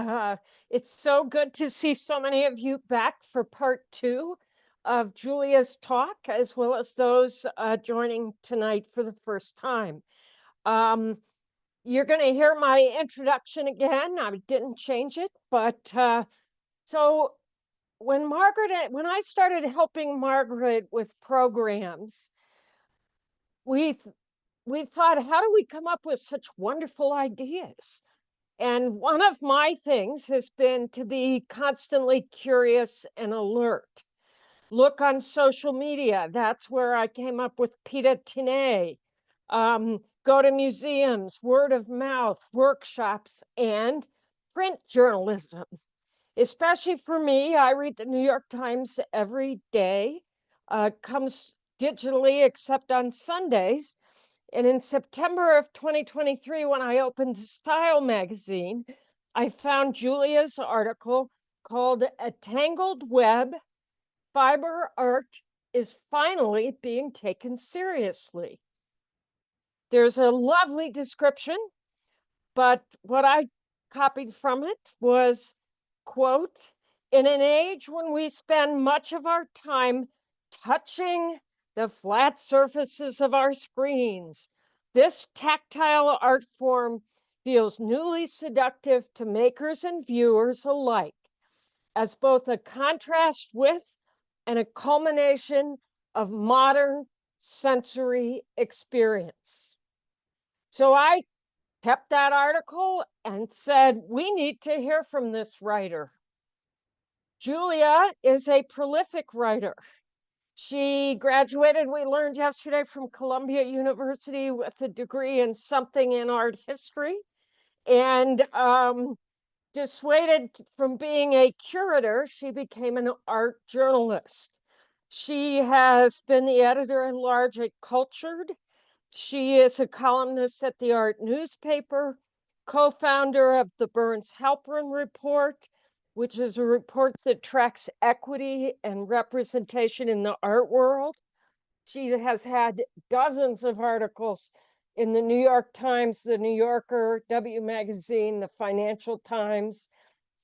Uh, it's so good to see so many of you back for part two of Julia's talk, as well as those joining tonight for the first time. Um, you're going to hear my introduction again. I didn't change it, but so when I started helping Margaret with programs, we we thought, how do we come up with such wonderful ideas? And one of my things has been to be constantly curious and alert. Look on social media. That's where I came up with Pita Tine. Go to museums, word of mouth, workshops, and print journalism. Especially for me, I read the New York Times every day. Comes digitally except on Sundays. And in September of 2023, when I opened the Style magazine, I found Julia's article called A Tangled Web, Fiber Art is Finally Being Taken Seriously. There's a lovely description, but what I copied from it was, quote, in an age when we spend much of our time touching the flat surfaces of our screens, this tactile art form feels newly seductive to makers and viewers alike, as both a contrast with and a culmination of modern sensory experience. So I kept that article and said, we need to hear from this writer. Julia is a prolific writer. She graduated, we learned yesterday, from Columbia University with a degree in something in art history, and dissuaded from being a curator, she became an art journalist. She has been the editor-at-large at Cultured. She is a columnist at the Art newspaper, co-founder of the Burns Halperin Report, which is a report that tracks equity and representation in the art world. She has had dozens of articles in the New York Times, the New Yorker, W Magazine, the Financial Times.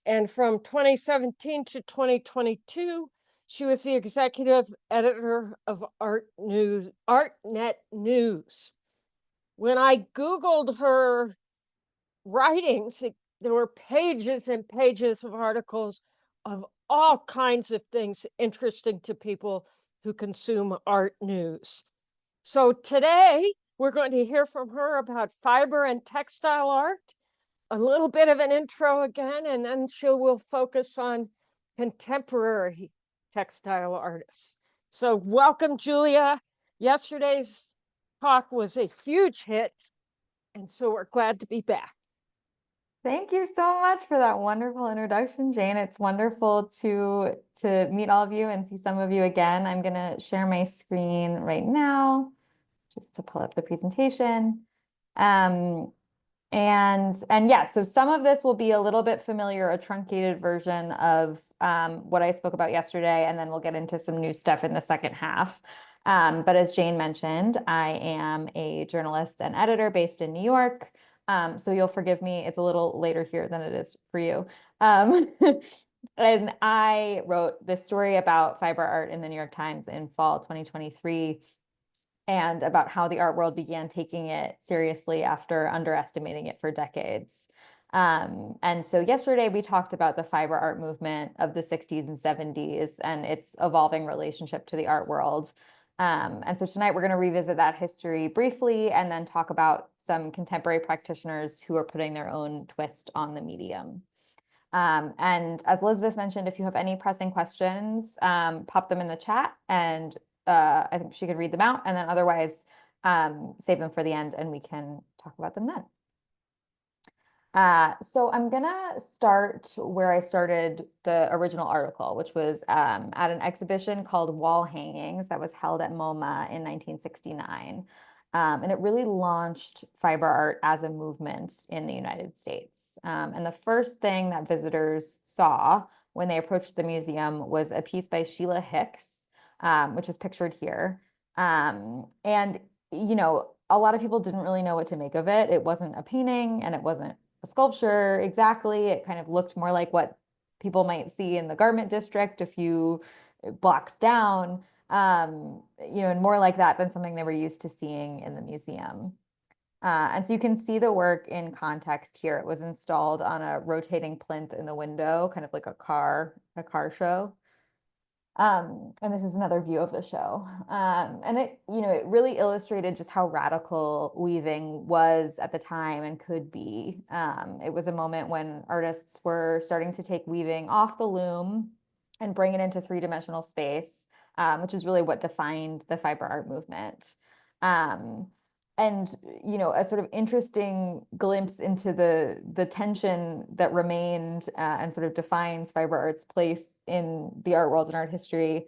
And from 2017 to 2022, she was the executive editor of ArtNet News. When I Googled her writings, there were pages and pages of articles of all kinds of things interesting to people who consume art news. So today, we're going to hear from her about fiber and textile art, a little bit of an intro again, and then she will focus on contemporary textile artists. So welcome, Julia. Yesterday's talk was a huge hit, and so we're glad to be back. Thank you so much for that wonderful introduction, Jane. It's wonderful to meet all of you and see some of you again. I'm going to share my screen right now just to pull up the presentation. And yeah, so some of this will be a little bit familiar, a truncated version of what I spoke about yesterday, and then we'll get into some new stuff in the second half. But as Jane mentioned, I am a journalist and editor based in New York. So you'll forgive me, it's a little later here than it is for you. And I wrote this story about fiber art in the New York Times in fall 2023, and about how the art world began taking it seriously after underestimating it for decades. And so yesterday we talked about the fiber art movement of the 60s and 70s and its evolving relationship to the art world. And so tonight we're going to revisit that history briefly and then talk about some contemporary practitioners who are putting their own twist on the medium. And as Elizabeth mentioned, if you have any pressing questions, pop them in the chat, and I think she could read them out, and then otherwise save them for the end and we can talk about them then. So I'm gonna start where I started the original article, which was at an exhibition called Wall Hangings that was held at MoMA in 1969. And it really launched fiber art as a movement in the United States. And the first thing that visitors saw when they approached the museum was a piece by Sheila Hicks, which is pictured here. And, you know, a lot of people didn't really know what to make of it. It wasn't a painting and it wasn't a sculpture exactly. It kind of looked more like what people might see in the garment district a few blocks down, and more like that than something they were used to seeing in the museum. And so you can see the work in context here. It was installed on a rotating plinth in the window, kind of like a car show. And this is another view of the show. And it really illustrated just how radical weaving was at the time and could be. It was a moment when artists were starting to take weaving off the loom and bring it into three-dimensional space, which is really what defined the fiber art movement. Um, and a sort of interesting glimpse into the tension that remained and sort of defines fiber art's place in the art world and art history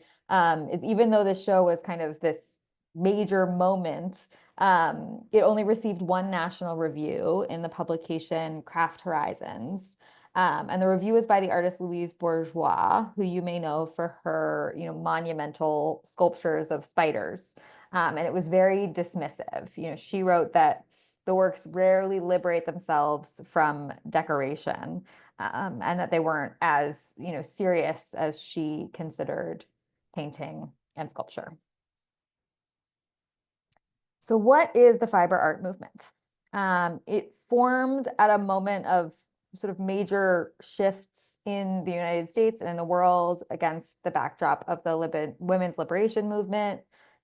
is even though this show was kind of this major moment, it only received one national review in the publication Craft Horizons. And the review was by the artist Louise Bourgeois, who you may know for her, monumental sculptures of spiders. And it was very dismissive. She wrote that the works rarely liberate themselves from decoration, and that they weren't as, serious as she considered painting and sculpture. So what is the fiber art movement? It formed at a moment of sort of major shifts in the United States and in the world against the backdrop of the women's liberation movement,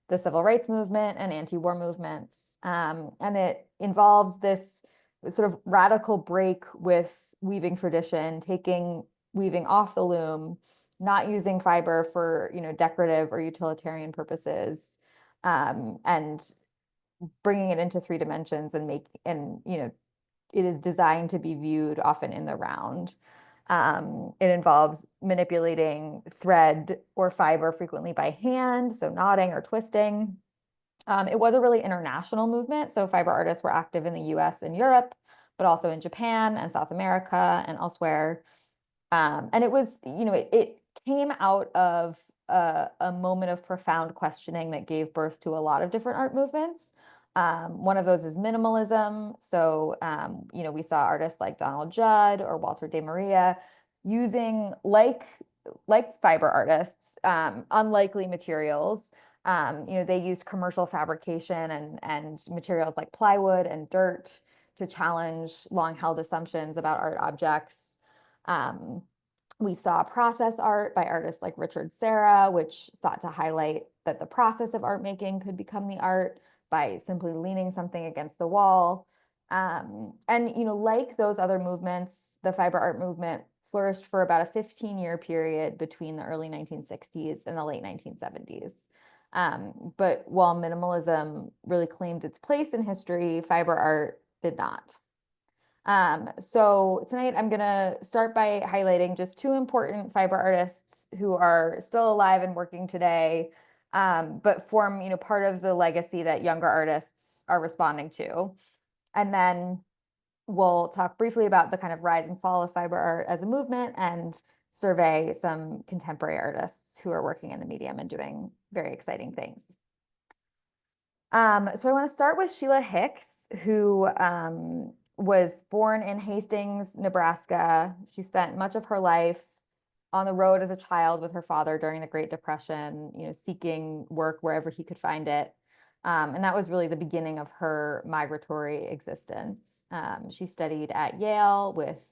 the civil rights movement, and anti-war movements. And it involved this sort of radical break with weaving tradition, taking weaving off the loom, not using fiber for decorative or utilitarian purposes, and bringing it into three dimensions and it is designed to be viewed often in the round. It involves manipulating thread or fiber frequently by hand, so knotting or twisting. It was a really international movement, so fiber artists were active in the US and Europe, but also in Japan and South America and elsewhere. And it was, it came out of a moment of profound questioning that gave birth to a lot of different art movements. One of those is minimalism. So, we saw artists like Donald Judd or Walter de Maria using like fiber artists, unlikely materials. They used commercial fabrication and materials like plywood and dirt to challenge long-held assumptions about art objects. We saw process art by artists like Richard Serra, which sought to highlight that the process of art making could become the art by simply leaning something against the wall. Like those other movements, the fiber art movement flourished for about a 15-year period between the early 1960s and the late 1970s. But while minimalism really claimed its place in history, fiber art did not. So tonight I'm gonna start by highlighting just two important fiber artists who are still alive and working today, but form, part of the legacy that younger artists are responding to. And then we'll talk briefly about the kind of rise and fall of fiber art as a movement and survey some contemporary artists who are working in the medium and doing very exciting things. So I want to start with Sheila Hicks, who was born in Hastings, Nebraska. She spent much of her life on the road as a child with her father during the Great Depression, seeking work wherever he could find it. And that was really the beginning of her migratory existence. She studied at Yale with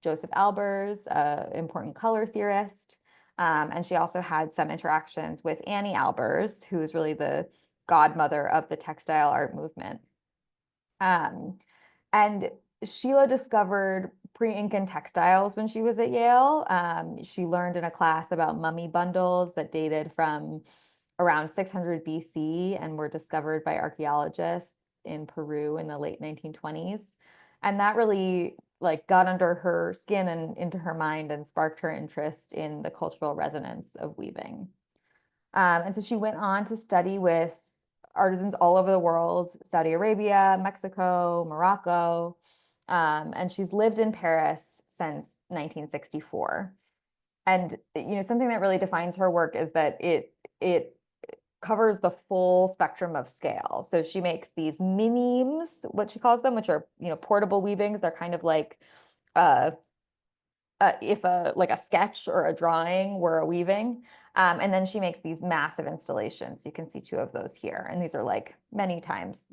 Joseph Albers, an important color theorist. And she also had some interactions with Annie Albers, who is really the godmother of the textile art movement. And Sheila discovered pre-Incan textiles when she was at Yale. She learned in a class about mummy bundles that dated from around 600 BC and were discovered by archaeologists in Peru in the late 1920s. And that really got under her skin and into her mind and sparked her interest in the cultural resonance of weaving. And so she went on to study with artisans all over the world, Saudi Arabia, Mexico, Morocco, and she's lived in Paris since 1964. And something that really defines her work is that it covers the full spectrum of scale. So she makes these minimes, what she calls them, which are, portable weavings. They're kind of like if like a sketch or a drawing were a weaving. And then she makes these massive installations. You can see two of those here. And these are like many times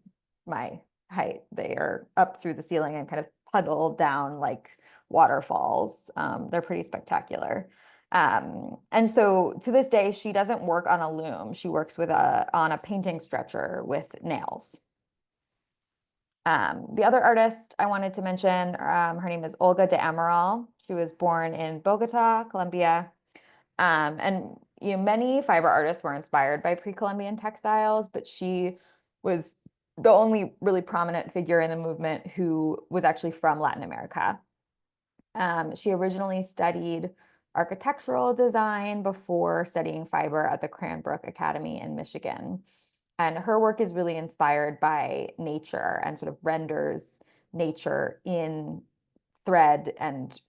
my height. They are up through the ceiling and kind of puddle down like waterfalls. They're pretty spectacular. And so to this day, she doesn't work on a loom. She works on a painting stretcher with nails. The other artist I wanted to mention, her name is Olga de Amaral. She was born in Bogota, Colombia. And many fiber artists were inspired by pre-Columbian textiles, but she was the only really prominent figure in the movement who was actually from Latin America. She originally studied architectural design before studying fiber at the Cranbrook Academy in Michigan. And her work is really inspired by nature and sort of renders nature in thread and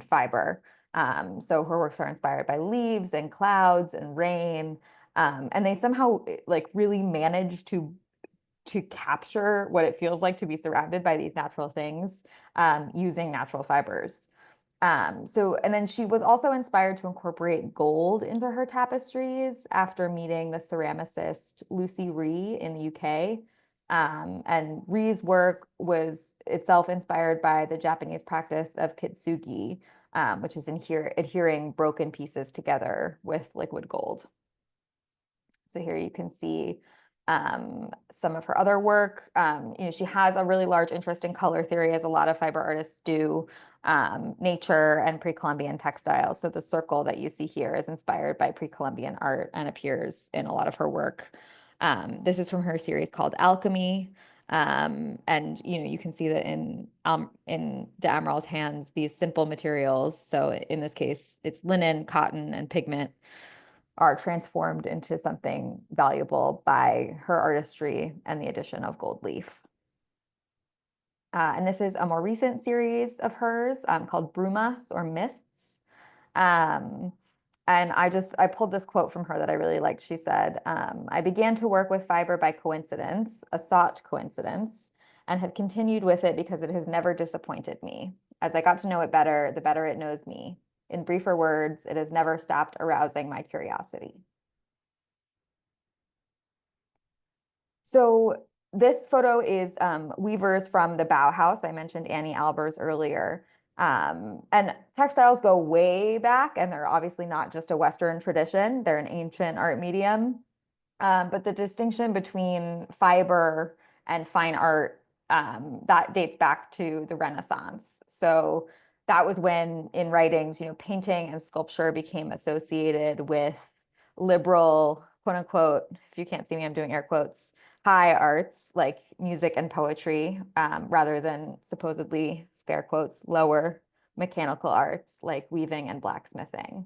fiber. So her works are inspired by leaves and clouds and rain. And they somehow like really manage to capture what it feels like to be surrounded by these natural things using natural fibers. And then she was also inspired to incorporate gold into her tapestries after meeting the ceramicist Lucy Ree in the UK. And Ree's work was itself inspired by the Japanese practice of kintsugi, which is adhering broken pieces together with liquid gold. So here you can see some of her other work. She has a really large interest in color theory, as a lot of fiber artists do, nature and pre-Columbian textiles. So the circle that you see here is inspired by pre-Columbian art and appears in a lot of her work. This is from her series called Alchemy. And you can see that in De Amaral's hands, these simple materials, so in this case, it's linen, cotton, and pigment, are transformed into something valuable by her artistry and the addition of gold leaf. And this is a more recent series of hers called Brumas or Mists. And I pulled this quote from her that I really liked. She said, I began to work with fiber by coincidence, a sought coincidence, and have continued with it because it has never disappointed me. As I got to know it better, the better it knows me. In briefer words, it has never stopped arousing my curiosity. So this photo is weavers from the Bauhaus. I mentioned Annie Albers earlier. And textiles go way back, and they're obviously not just a Western tradition. They're an ancient art medium. But the distinction between fiber and fine art, that dates back to the Renaissance. So that was when in writings, painting and sculpture became associated with liberal, quote unquote, if you can't see me, I'm doing air quotes, high arts like music and poetry, rather than supposedly, scare quotes, lower mechanical arts like weaving and blacksmithing.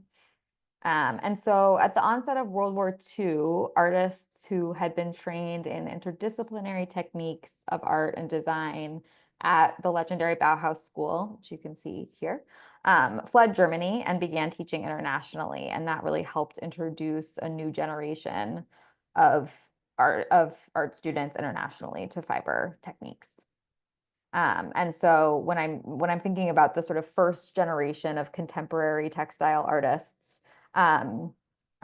And so at the onset of World War II, artists who had been trained in interdisciplinary techniques of art and design at the legendary Bauhaus School, which you can see here, fled Germany and began teaching internationally. And that really helped introduce a new generation of art students internationally to fiber techniques. And so when I'm thinking about the sort of first generation of contemporary textile artists,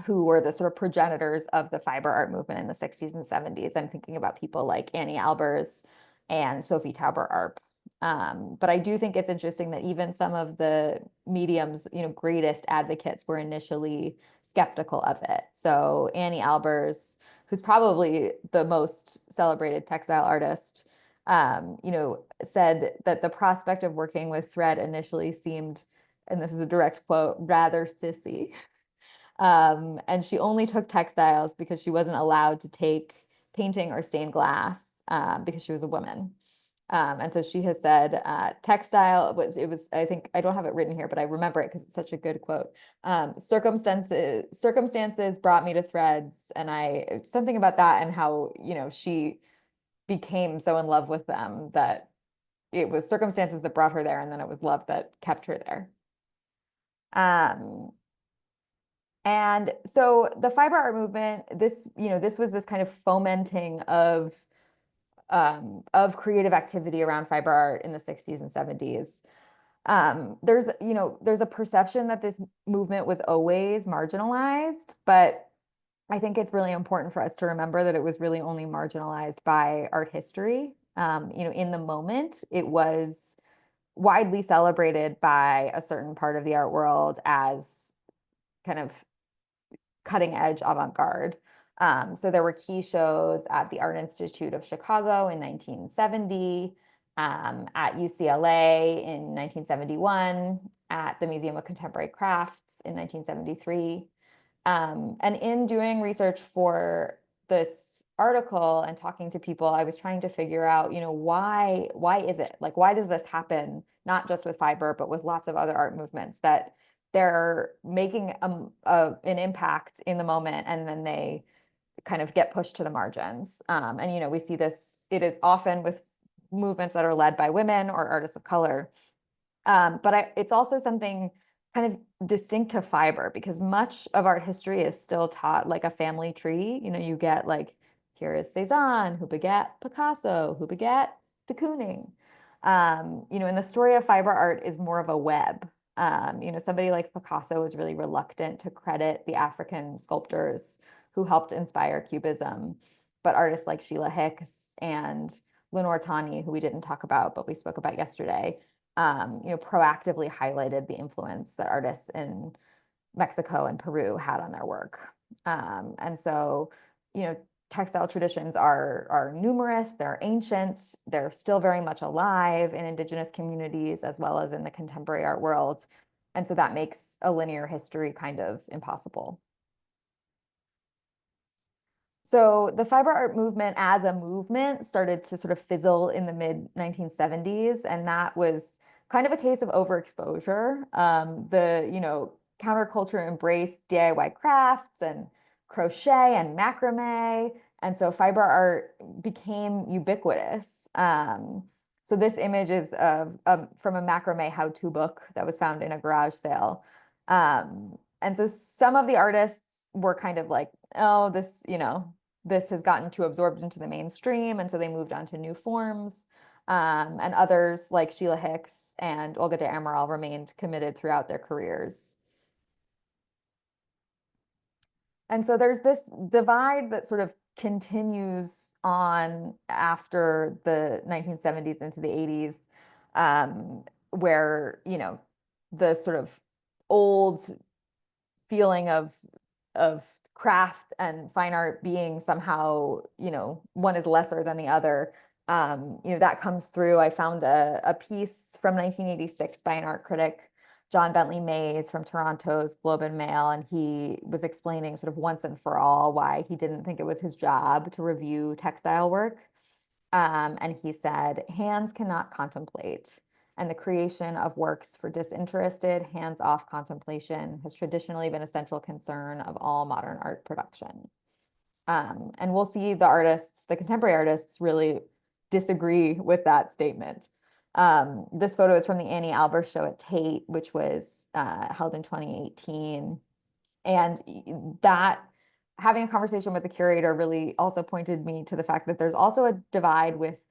who were the sort of progenitors of the fiber art movement in the 60s and 70s, I'm thinking about people like Annie Albers and Sophie Tauber-Arp. But I do think it's interesting that even some of the medium's, greatest advocates were initially skeptical of it. So Annie Albers, who's probably the most celebrated textile artist, said that the prospect of working with thread initially seemed, and this is a direct quote, rather sissy. And she only took textiles because she wasn't allowed to take painting or stained glass because she was a woman. And so she has said textile was, I think, I don't have it written here, but I remember it because it's such a good quote. Circumstances brought me to threads, and something about that and how, she became so in love with them that it was circumstances that brought her there, and then it was love that kept her there. And so the fiber art movement, this was this kind of fomenting of creative activity around fiber art in the 60s and 70s. There's a perception that this movement was always marginalized, but I think it's really important for us to remember that it was really only marginalized by art history. In the moment, it was widely celebrated by a certain part of the art world as kind of cutting edge avant-garde. So there were key shows at the Art Institute of Chicago in 1970, at UCLA in 1971, at the Museum of Contemporary Crafts in 1973. And in doing research for this article and talking to people, I was trying to figure out, why is it? Like, why does this happen, not just with fiber, but with lots of other art movements that they're making an impact in the moment and then they kind of get pushed to the margins. And we see this, it is often with movements that are led by women or artists of color. But it's also something kind of distinct to fiber because much of art history is still taught like a family tree. You get like, here is Cezanne, who begat Picasso, who begat de Kooning. And the story of fiber art is more of a web. Somebody like Picasso was really reluctant to credit the African sculptors who helped inspire Cubism. But artists like Sheila Hicks and Lenore Tawney, who we didn't talk about, but we spoke about yesterday, proactively highlighted the influence that artists in Mexico and Peru had on their work. And so, textile traditions are numerous, they're ancient, they're still very much alive in indigenous communities as well as in the contemporary art world. And so that makes a linear history kind of impossible. So the fiber art movement as a movement started to sort of fizzle in the mid 1970s, and that was kind of a case of overexposure. The counterculture embraced DIY crafts and crochet and macrame, and so fiber art became ubiquitous. So this image is from a macrame how-to book that was found in a garage sale. And so some of the artists were kind of like, oh, this has gotten too absorbed into the mainstream, and so they moved on to new forms. And others like Sheila Hicks and Olga de Amaral remained committed throughout their careers. And so there's this divide that sort of continues on after the 1970s into the 80s, where, the sort of old feeling of craft and fine art being somehow, one is lesser than the other. That comes through. I found a piece from 1986 by an art critic, John Bentley Mays from Toronto's Globe and Mail, and he was explaining sort of once and for all why he didn't think it was his job to review textile work. And he said, hands cannot contemplate, and the creation of works for disinterested, hands-off contemplation has traditionally been a central concern of all modern art production. And we'll see the contemporary artists really disagree with that statement. This photo is from the Annie Albers show at Tate, which was held in 2018. And that having a conversation with the curator really also pointed me to the fact that there's also a divide with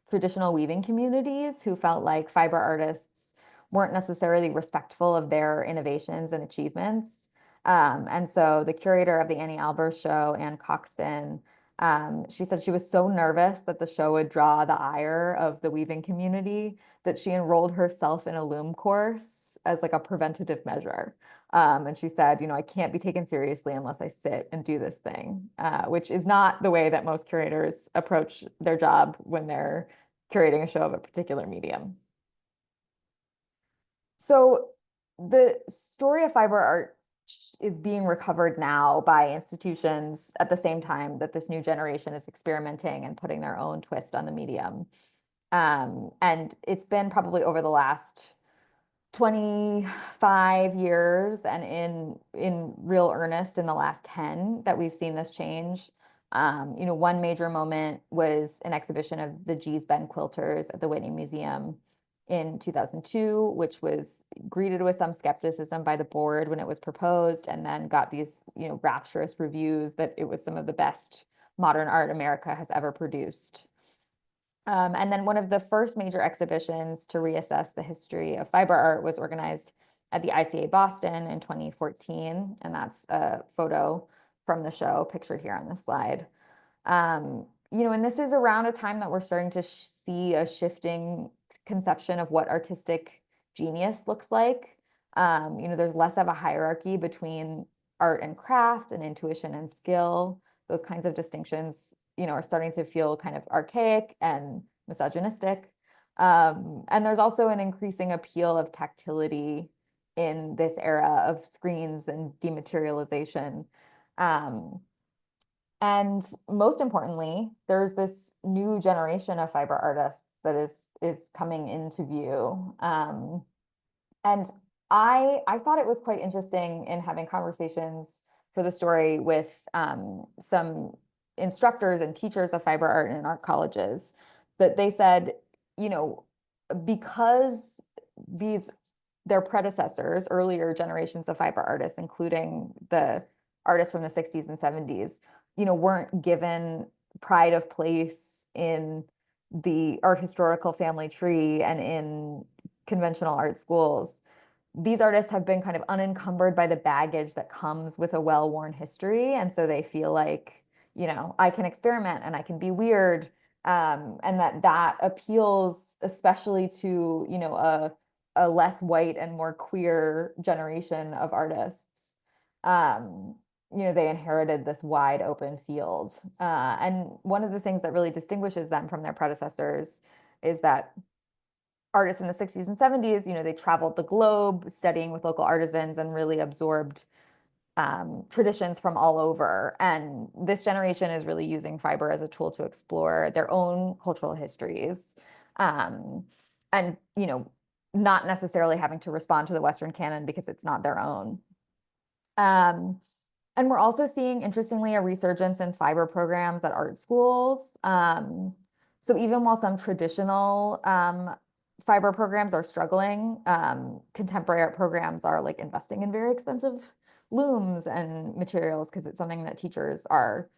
traditional weaving communities who felt like fiber artists weren't necessarily respectful of their innovations and achievements. And so the curator of the Annie Albers show, Anne Coxton, she said she was so nervous that the show would draw the ire of the weaving community that she enrolled herself in a loom course as like a preventative measure. And she said, I can't be taken seriously unless I sit and do this thing, which is not the way that most curators approach their job when they're curating a show of a particular medium. So the story of fiber art is being recovered now by institutions at the same time that this new generation is experimenting and putting their own twist on the medium. And it's been probably over the last 25 years and in real earnest in the last 10 that we've seen this change. One major moment was an exhibition of the Gee's Ben quilters at the Whitney Museum in 2002, which was greeted with some skepticism by the board when it was proposed, and then got these, rapturous reviews that it was some of the best modern art America has ever produced. And then one of the first major exhibitions to reassess the history of fiber art was organized at the ICA Boston in 2014, and that's a photo from the show pictured here on this slide. And this is around a time that we're starting to see a shifting conception of what artistic genius looks like. There's less of a hierarchy between art and craft and intuition and skill. Those kinds of distinctions, are starting to feel kind of archaic and misogynistic. And there's also an increasing appeal of tactility in this era of screens and dematerialization. And most importantly, there's this new generation of fiber artists that is coming into view. And I thought it was quite interesting in having conversations for the story with some instructors and teachers of fiber art in art colleges, that they said, because their predecessors, earlier generations of fiber artists, including the artists from the 60s and 70s, weren't given pride of place in the art historical family tree and in conventional art schools. These artists have been kind of unencumbered by the baggage that comes with a well-worn history. And so they feel like, I can experiment and I can be weird. And that appeals especially to, a less white and more queer generation of artists. They inherited this wide open field. And one of the things that really distinguishes them from their predecessors is that artists in the 60s and 70s, they traveled the globe studying with local artisans and really absorbed traditions from all over. And this generation is really using fiber as a tool to explore their own cultural histories. And, not necessarily having to respond to the Western canon because it's not their own. And we're also seeing, interestingly, a resurgence in fiber programs at art schools. So even while some traditional fiber programs are struggling, contemporary art programs are like investing in very expensive looms and materials because it's something that teachers are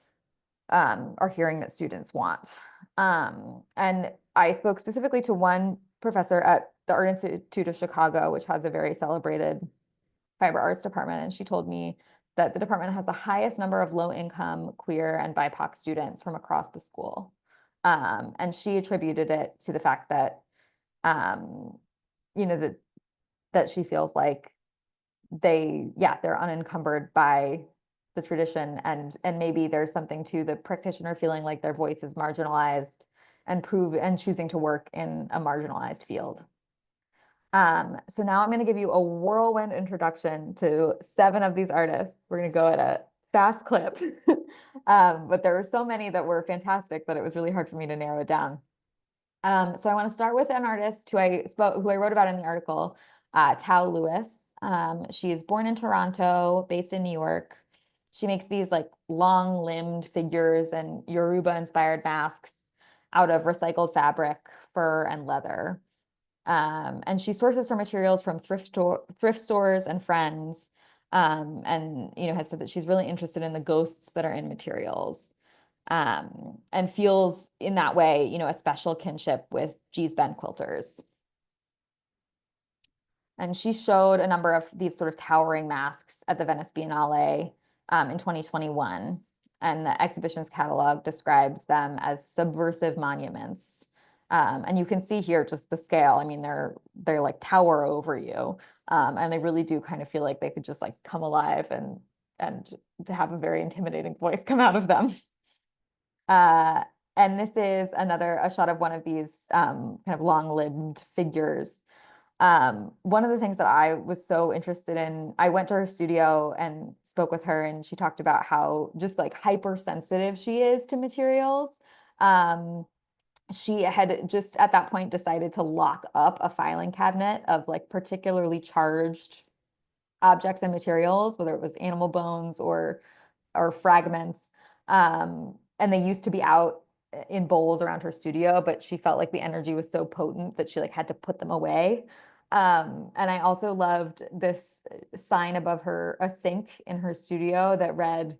hearing that students want. And I spoke specifically to one professor at the Art Institute of Chicago, which has a very celebrated fiber arts department, and she told me that the department has the highest number of low-income queer and BIPOC students from across the school. And she attributed it to the fact that, that she feels like they're unencumbered by the tradition, and maybe there's something to the practitioner feeling like their voice is marginalized and choosing to work in a marginalized field. So now I'm going to give you a whirlwind introduction to 7 of these artists. We're going to go at a fast clip, but there were so many that were fantastic that it was really hard for me to narrow it down. So I want to start with an artist who I wrote about in the article, Tao Lewis. She is born in Toronto, based in New York. She makes these like long-limbed figures and Yoruba-inspired masks out of recycled fabric, fur, and leather. And she sources her materials from thrift stores and friends, and has said that she's really interested in the ghosts that are in materials, and feels in that way, a special kinship with Gee's Ben quilters. And she showed a number of these sort of towering masks at the Venice Biennale in 2021. And the exhibition's catalog describes them as subversive monuments. And you can see here just the scale. I mean, they're like tower over you. And they really do kind of feel like they could just like come alive and have a very intimidating voice come out of them. And this is a shot of one of these kind of long-limbed figures. One of the things that I was so interested in, I went to her studio and spoke with her, and she talked about how just like hypersensitive she is to materials. She had just at that point decided to lock up a filing cabinet of like particularly charged objects and materials, whether it was animal bones or fragments. And they used to be out in bowls around her studio, but she felt like the energy was so potent that she like had to put them away. And I also loved this sign above her, a sink in her studio that read,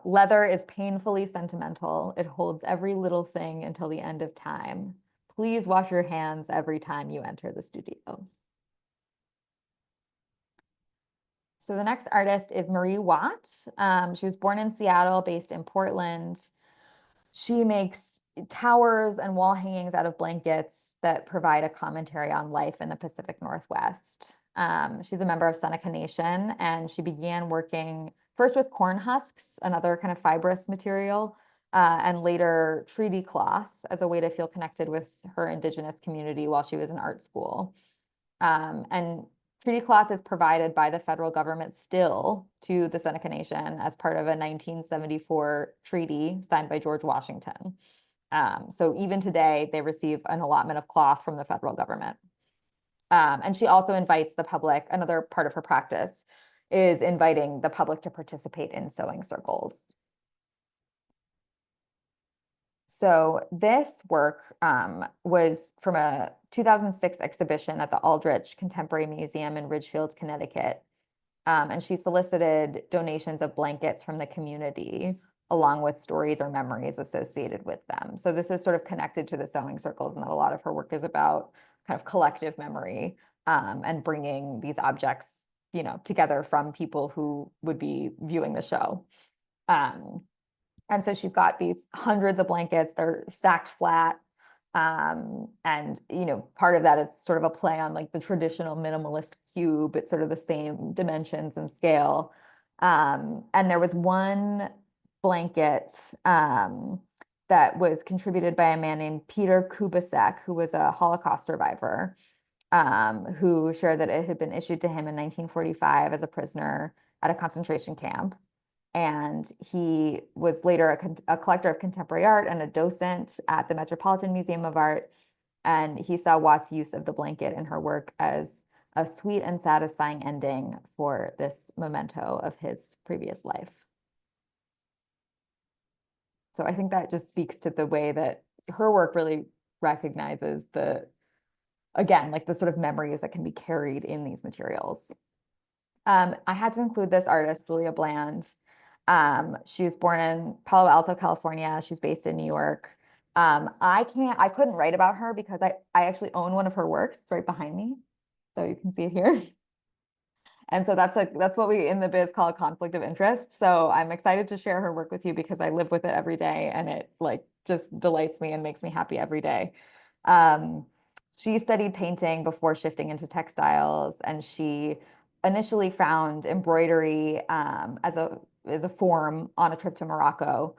leather is painfully sentimental. It holds every little thing until the end of time. Please wash your hands every time you enter the studio. So the next artist is Marie Watt. She was born in Seattle, based in Portland. She makes towers and wall hangings out of blankets that provide a commentary on life in the Pacific Northwest. She's a member of Seneca Nation, and she began working first with corn husks, another kind of fibrous material, and later treaty cloth as a way to feel connected with her indigenous community while she was in art school. And treaty cloth is provided by the federal government still to the Seneca Nation as part of a 1974 treaty signed by George Washington. So even today, they receive an allotment of cloth from the federal government. And she also invites the public, another part of her practice is inviting the public to participate in sewing circles. So this work was from a 2006 exhibition at the Aldrich Contemporary Museum in Ridgefield, Connecticut. And she solicited donations of blankets from the community, along with stories or memories associated with them. So this is sort of connected to the sewing circles, and that a lot of her work is about kind of collective memory, and bringing these objects, together from people who would be viewing the show. And so she's got these hundreds of blankets, they're stacked flat. And, part of that is sort of a play on like the traditional minimalist cube. It's sort of the same dimensions and scale. And there was one blanket that was contributed by a man named Peter Kubasek, who was a Holocaust survivor, who shared that it had been issued to him in 1945 as a prisoner at a concentration camp. And he was later a collector of contemporary art and a docent at the Metropolitan Museum of Art. And he saw Watt's use of the blanket in her work as a sweet and satisfying ending for this memento of his previous life. So I think that just speaks to the way that her work really recognizes again, like the sort of memories that can be carried in these materials. I had to include this artist, Julia Bland. She was born in Palo Alto, California. She's based in New York. I couldn't write about her because I actually own one of her works right behind me. So you can see it here. And so that's what we in the biz call a conflict of interest. So I'm excited to share her work with you because I live with it every day, and it like just delights me and makes me happy every day. She studied painting before shifting into textiles, and she initially found embroidery as a form on a trip to Morocco.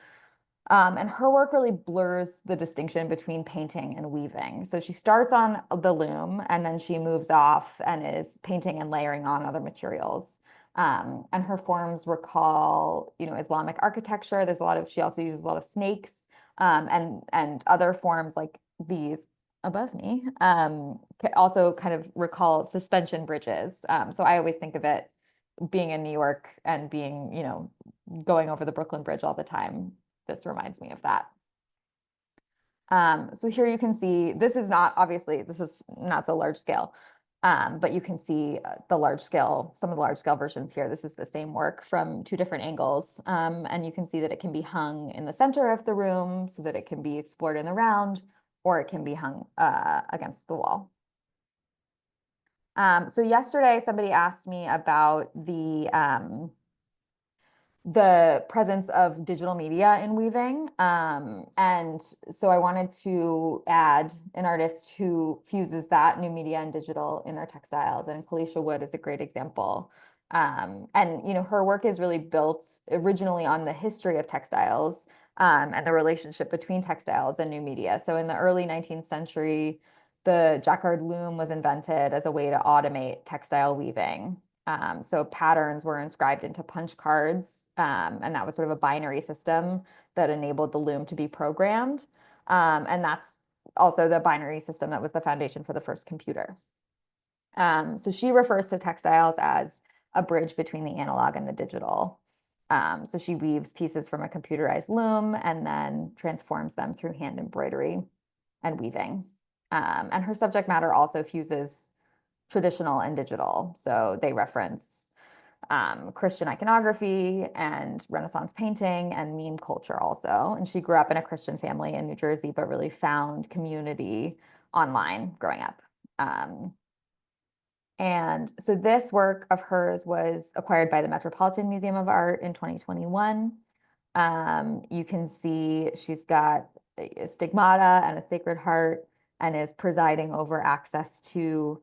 And her work really blurs the distinction between painting and weaving. So she starts on the loom, and then she moves off and is painting and layering on other materials. And her forms recall, Islamic architecture. She also uses a lot of snakes, and other forms like these above me, also kind of recall suspension bridges. So I always think of it being in New York and being, going over the Brooklyn Bridge all the time. This reminds me of that. So here you can see, this is not so large scale, but you can see some of the large scale versions here. This is the same work from two different angles. And you can see that it can be hung in the center of the room so that it can be explored in the round, or it can be hung against the wall. So yesterday somebody asked me about the presence of digital media in weaving. And so I wanted to add an artist who fuses that new media and digital in their textiles, and Kalisha Wood is a great example. And her work is really built originally on the history of textiles, and the relationship between textiles and new media. So in the early 19th century, the jacquard loom was invented as a way to automate textile weaving. So patterns were inscribed into punch cards, and that was sort of a binary system that enabled the loom to be programmed. And that's also the binary system that was the foundation for the first computer. So she refers to textiles as a bridge between the analog and the digital. So she weaves pieces from a computerized loom and then transforms them through hand embroidery and weaving. And her subject matter also fuses traditional and digital. So they reference Christian iconography and Renaissance painting and meme culture also. And she grew up in a Christian family in New Jersey, but really found community online growing up. And so this work of hers was acquired by the Metropolitan Museum of Art in 2021. You can see she's got a stigmata and a Sacred Heart and is presiding over access to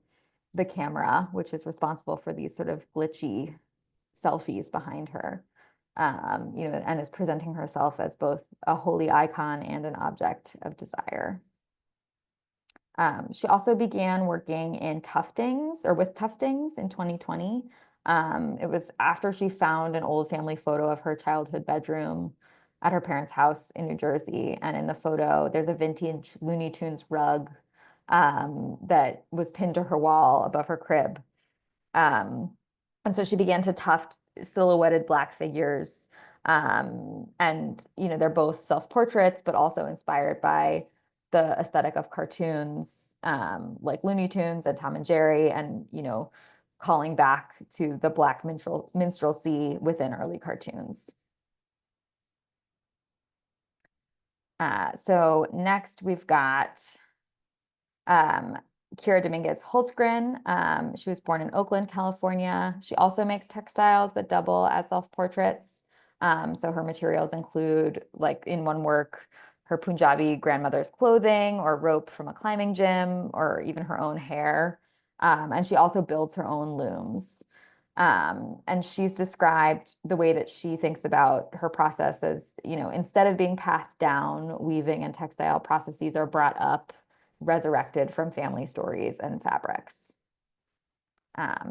the camera, which is responsible for these sort of glitchy selfies behind her. And is presenting herself as both a holy icon and an object of desire. She also began working in tuftings or with tuftings in 2020. It was after she found an old family photo of her childhood bedroom at her parents' house in New Jersey. And in the photo, there's a vintage Looney Tunes rug that was pinned to her wall above her crib. And so she began to tuft silhouetted Black figures. And, they're both self-portraits, but also inspired by the aesthetic of cartoons like Looney Tunes and Tom and Jerry, and calling back to the Black minstrelsy within early cartoons. So next we've got Kira Dominguez Hultgren. She was born in Oakland, California. She also makes textiles that double as self-portraits. So her materials include, like in one work, her Punjabi grandmother's clothing or rope from a climbing gym or even her own hair. And she also builds her own looms. And she's described the way that she thinks about her process as, instead of being passed down, weaving and textile processes are brought up, resurrected from family stories and fabrics.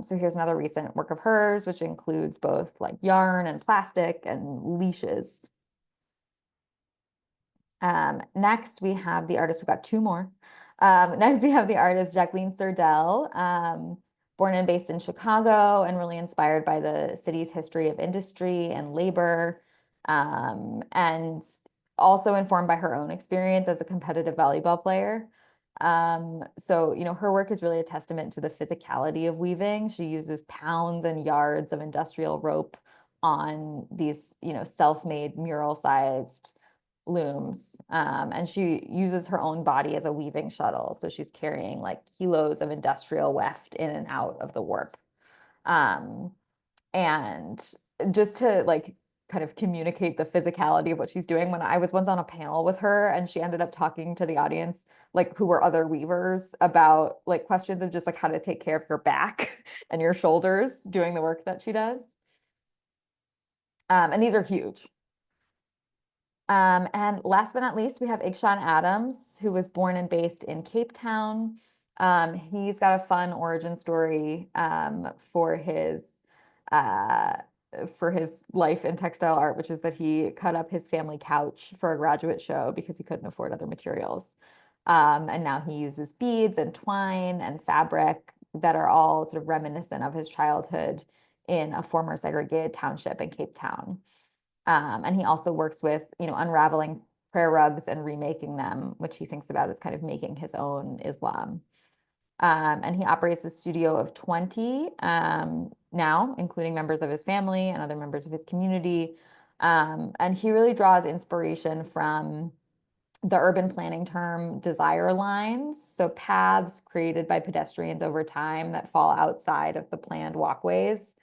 So here's another recent work of hers, which includes both like yarn and plastic and leashes. Next, we have the artist, we've got two more. Next, we have the artist Jacqueline Surdell, born and based in Chicago and really inspired by the city's history of industry and labor, and also informed by her own experience as a competitive volleyball player. So, her work is really a testament to the physicality of weaving. She uses pounds and yards of industrial rope on these, self-made mural-sized looms. And she uses her own body as a weaving shuttle. So she's carrying like kilos of industrial weft in and out of the warp. And just to like kind of communicate the physicality of what she's doing, when I was once on a panel with her and she ended up talking to the audience, like who were other weavers, about like questions of just like how to take care of your back and your shoulders doing the work that she does. And these are huge. And last but not least, we have Igshan Adams, who was born and based in Cape Town. He's got a fun origin story for his life in textile art, which is that he cut up his family couch for a graduate show because he couldn't afford other materials. And now he uses beads and twine and fabric that are all sort of reminiscent of his childhood in a former segregated township in Cape Town. And he also works with, unraveling prayer rugs and remaking them, which he thinks about as kind of making his own Islam. And he operates a studio of 20 now, including members of his family and other members of his community. And he really draws inspiration from the urban planning term desire lines, so paths created by pedestrians over time that fall outside of the planned walkways.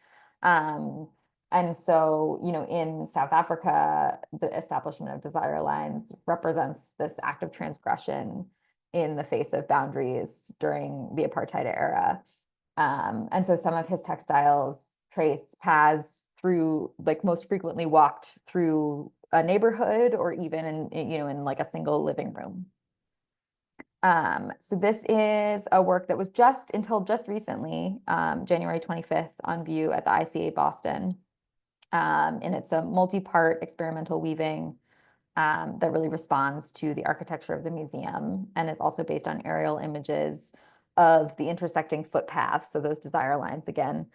And so, in South Africa, the establishment of desire lines represents this act of transgression in the face of boundaries during the apartheid era. And so some of his textiles trace paths through, like most frequently walked through a neighborhood or even in like a single living room. So this is a work that was just recently, January 25th, on view at the ICA Boston. And it's a multi-part experimental weaving that really responds to the architecture of the museum and is also based on aerial images of the intersecting footpaths, so those desire lines again,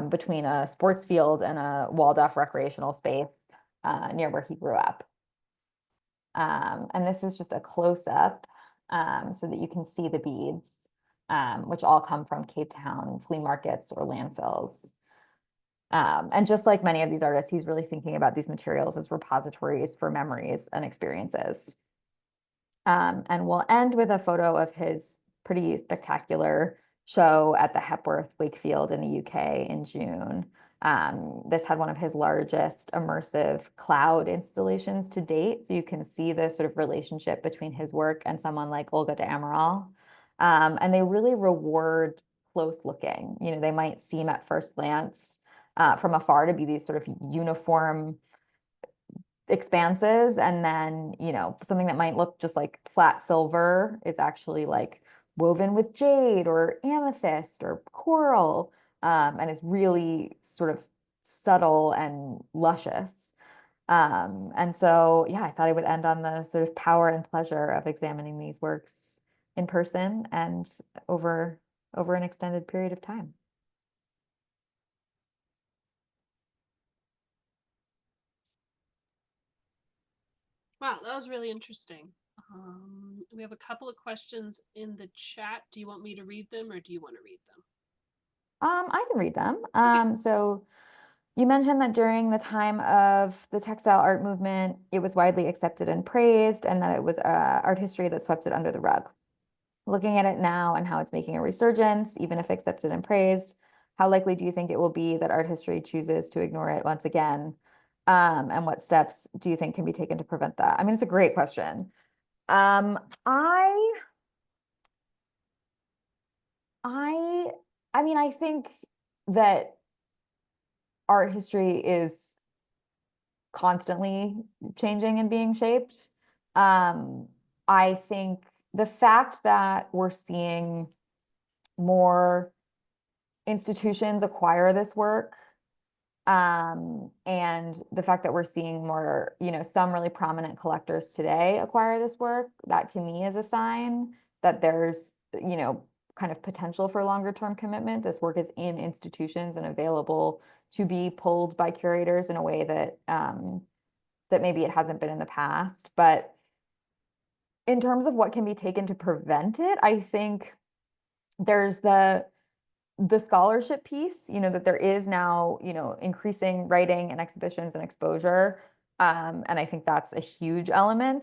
between a sports field and a walled-off recreational space near where he grew up. And this is just a close-up so that you can see the beads, which all come from Cape Town flea markets or landfills. And just like many of these artists, he's really thinking about these materials as repositories for memories and experiences. And we'll end with a photo of his pretty spectacular show at the Hepworth Wakefield in the UK in June. This had one of his largest immersive cloud installations to date. So you can see the sort of relationship between his work and someone like Olga de Amaral. And they really reward close looking. You know, they might seem at first glance from afar to be these sort of uniform expanses, and then, you know, something that might look just like flat silver is actually like woven with jade or amethyst or coral, and is really sort of subtle and luscious. And so, yeah, I thought I would end on the sort of power and pleasure of examining these works in person and over an extended period of time. Wow, that was really interesting. We have a couple of questions in the chat. Do you want me to read them or do you want to read them? I can read them. Okay. So you mentioned that during the time of the textile art movement, it was widely accepted and praised, and that it was art history that swept it under the rug. Looking at it now and how it's making a resurgence, even if accepted and praised, how likely do you think it will be that art history chooses to ignore it once again? And what steps do you think can be taken to prevent that? I mean, it's a great question. Um, I, I, I mean, I think that art history is constantly changing and being shaped. Um, I think the fact that we're seeing more institutions acquire this work, and the fact that we're seeing more, you know, some really prominent collectors today acquire this work, that to me is a sign that there's, you know, kind of potential for longer term commitment. This work is in institutions and available to be pulled by curators in a way that that maybe it hasn't been in the past. But in terms of what can be taken to prevent it, I think there's the scholarship piece, you know, that there is now, you know, increasing writing and exhibitions and exposure. And I think that's a huge element.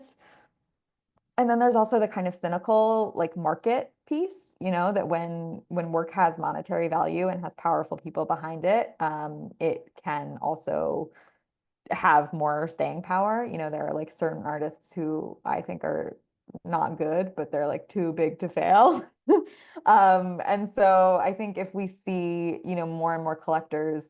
And then there's also the kind of cynical like market piece, you know, that when work has monetary value and has powerful people behind it, it can also have more staying power. You know, there are like certain artists who I think are not good, but they're like too big to fail. And so I think if we see, you know, more and more collectors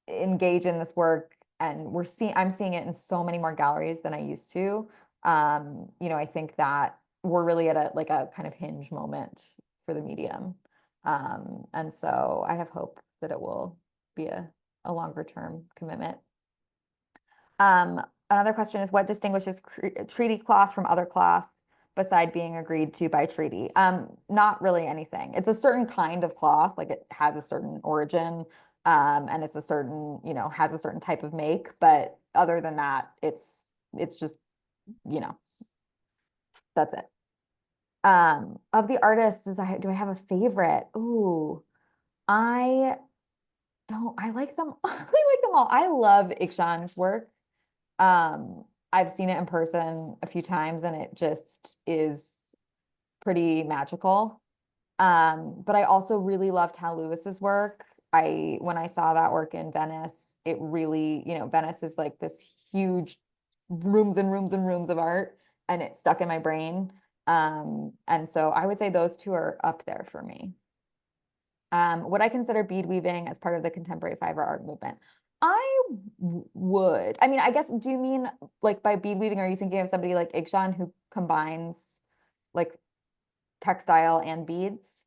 engage in this work, and I'm seeing it in so many more galleries than I used to. You know, I think that we're really at a kind of hinge moment for the medium. And so I have hope that it will be a longer term commitment. Another question is, what distinguishes treaty cloth from other cloth beside being agreed to by treaty? Not really anything. It's a certain kind of cloth, like it has a certain origin, and it's a certain, you know, has a certain type of make. But other than that, it's just, you know, that's it. Of the artists, do I have a favorite? Ooh, I I like them. I like them all. I love Ikshan's work. I've seen it in person a few times and it just is pretty magical. But I also really love Tao Lewis's work. When I saw that work in Venice, it really, you know, Venice is like this huge rooms and rooms and rooms of art, and it stuck in my brain. And so I would say those two are up there for me. Would I consider bead weaving as part of the contemporary fiber art movement? Would. I mean, I guess, do you mean like by bead weaving, are you thinking of somebody like Ikshan who combines like textile and beads?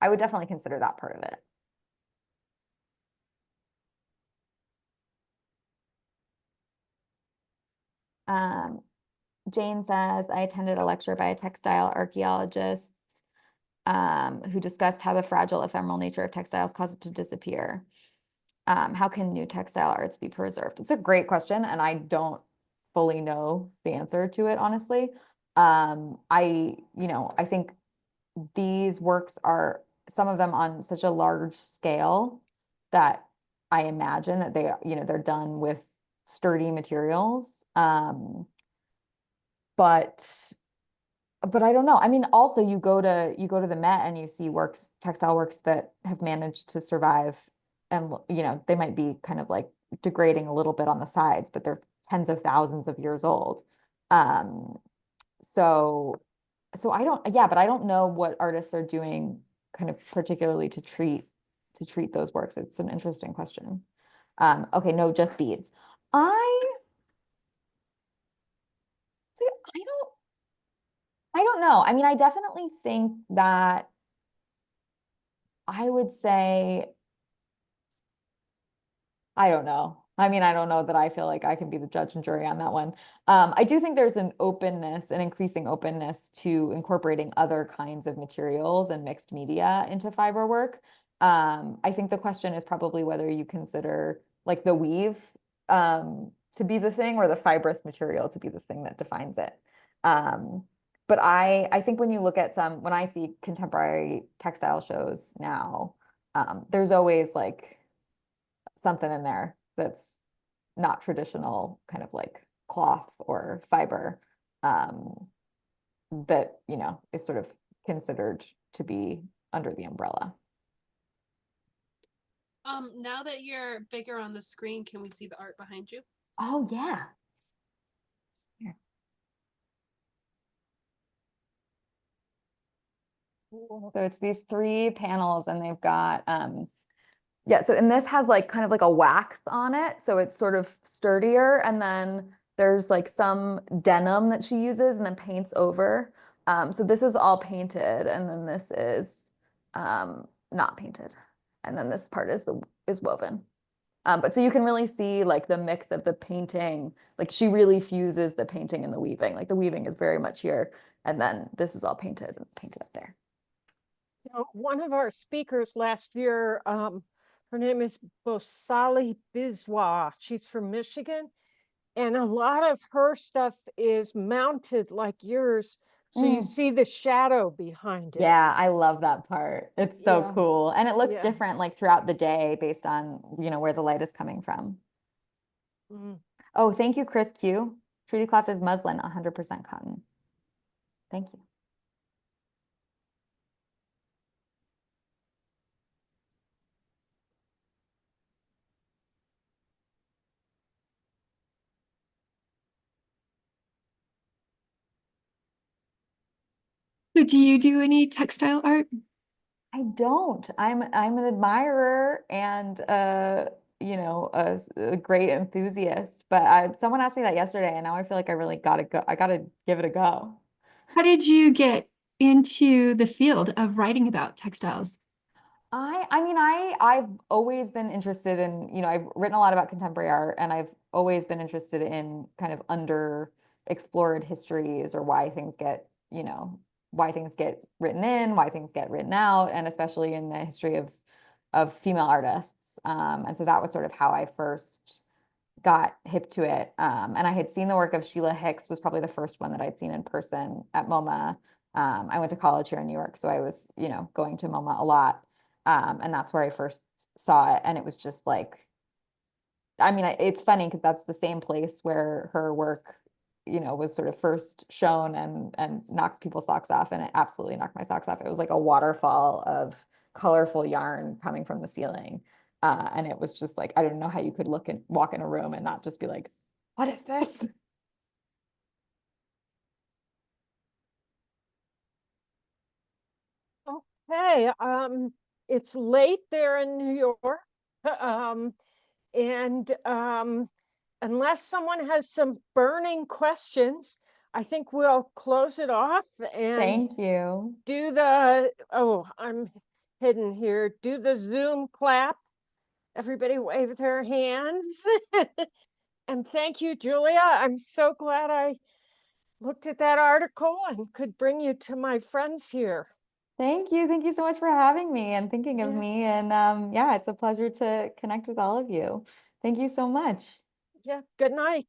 I would definitely consider that part of it. Um, Jane says, I attended a lecture by a textile archaeologist who discussed how the fragile, ephemeral nature of textiles cause it to disappear. How can new textile arts be preserved? It's a great question, and I don't fully know the answer to it, honestly. I think these works are some of them on such a large scale that I imagine that they're done with sturdy materials. But I don't know. I mean, also you go to the Met and you see textile works that have managed to survive, and they might be kind of like degrading a little bit on the sides, but they're tens of thousands of years old. Um, so I don't, yeah, but I don't know what artists are doing kind of particularly to treat those works. It's an interesting question. Okay, no, just beads. I see, I don't know. I mean, I definitely think that I would say, I don't know. I mean, I don't know that I feel like I can be the judge and jury on that one. I do think there's an increasing openness to incorporating other kinds of materials and mixed media into fiber work. I think the question is probably whether you consider like the weave to be the thing or the fibrous material to be the thing that defines it. Um, but I think when you look at when I see contemporary textile shows now, there's always like something in there that's not traditional, kind of like cloth or fiber, um, that, is sort of considered to be under the umbrella. Now that you're bigger on the screen, can we see the art behind you? Oh, yeah. Here. So it's these 3 panels and they've got, yeah, and this has like kind of like a wax on it. So it's sort of sturdier. And then there's like some denim that she uses and then paints over. So this is all painted and then this is not painted. And then this part is woven. But so you can really see like the mix of the painting, like she really fuses the painting and the weaving. Like the weaving is very much here. And then this is all painted up there. One of our speakers last year, her name is Bosali Bizwa. She's from Michigan. And a lot of her stuff is mounted like yours. So you see the shadow behind it. Yeah, I love that part. It's so Yeah. cool. And it looks Yeah. different like throughout the day based on, where the light is coming from. Mm. Oh, thank you, Chris Q. Treaty cloth is muslin, 100% cotton. Thank you. So do you do any textile art? I don't. I'm an admirer and a great enthusiast. But someone asked me that yesterday, and now I feel like I really gotta go. I gotta give it a go. How did you get into the field of writing about textiles? I mean, I've always been interested in, I've written a lot about contemporary art and I've always been interested in kind of underexplored histories or why things get written in, why things get written out, and especially in the history of female artists. And so that was sort of how I first got hip to it. And I had seen the work of Sheila Hicks, was probably the first one that I'd seen in person at MoMA. I went to college here in New York, so I was, going to MoMA a lot. And that's where I first saw it. And it was just like, I mean, it's funny because that's the same place where her work, was sort of first shown and knocked people's socks off. And it absolutely knocked my socks off. It was like a waterfall of colorful yarn coming from the ceiling. And it was just like, I don't know how you could look and walk in a room and not just be like, what is this? Okay. It's late there in New York. Um, and unless someone has some burning questions, I think we'll close it off and Thank you. do I'm hidden here. Do the Zoom clap. Everybody wave their hands. And thank you, Julia. I'm so glad I looked at that article and could bring you to my friends here. Thank you. Thank you so much for having me and thinking of Yeah. me. And yeah, it's a pleasure to connect with all of you. Thank you so much. Yeah, good night.